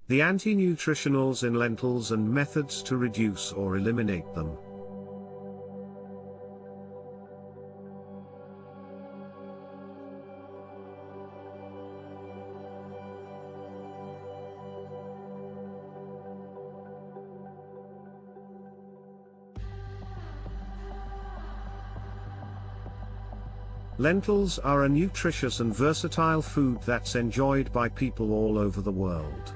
The anti-nutritionals in lentils and methods to reduce or eliminate them. Lentils are a nutritious and versatile food that's enjoyed by people all over the world.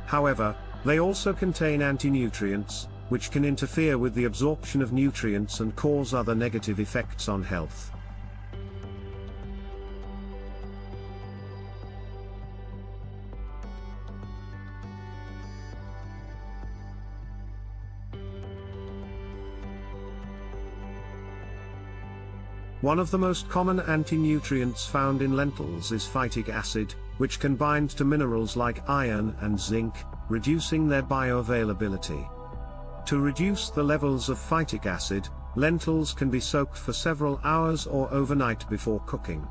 However, they also contain anti-nutrients, which can interfere with the absorption of nutrients and cause other negative effects on health. One of the most common anti-nutrients found in lentils is phytic acid, which can bind to minerals like iron and zinc, reducing their bioavailability. To reduce the levels of phytic acid, lentils can be soaked for several hours or overnight before cooking.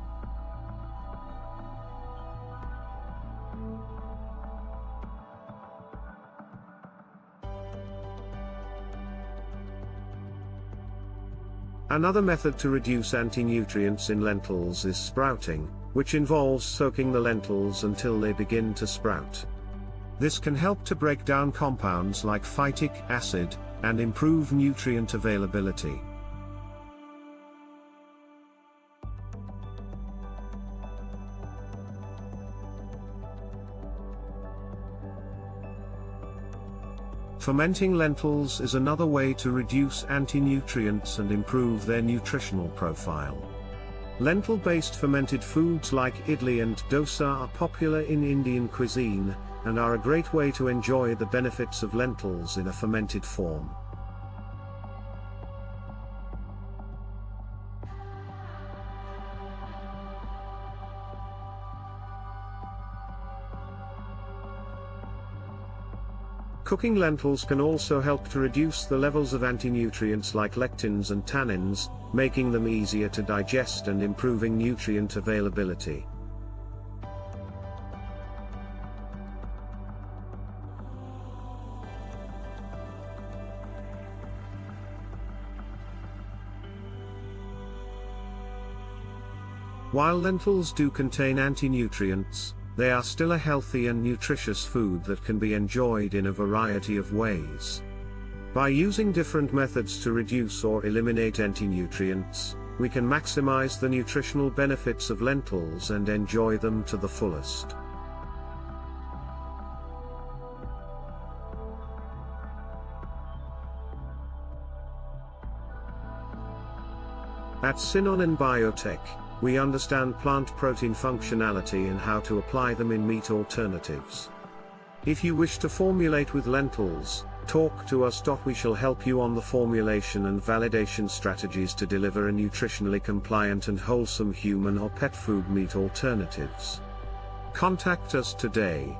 Another method to reduce anti-nutrients in lentils is sprouting, which involves soaking the lentils until they begin to sprout. This can help to break down compounds like phytic acid, and improve nutrient availability. Fermenting lentils is another way to reduce anti-nutrients and improve their nutritional profile. Lentil-based fermented foods like idli and dosa are popular in Indian cuisine, and are a great way to enjoy the benefits of lentils in a fermented form. Cooking lentils can also help to reduce the levels of anti-nutrients like lectins and tannins, making them easier to digest and improving nutrient availability. While lentils do contain anti-nutrients, they are still a healthy and nutritious food that can be enjoyed in a variety of ways. By using different methods to reduce or eliminate anti-nutrients, we can maximize the nutritional benefits of lentils and enjoy them to the fullest. At Sinonin Biotech, we understand plant protein functionality and how to apply them in meat alternatives. If you wish to formulate with lentils, talk to us. We shall help you on the formulation and validation strategies to deliver a nutritionally compliant and wholesome human or pet food meat alternatives. Contact us today.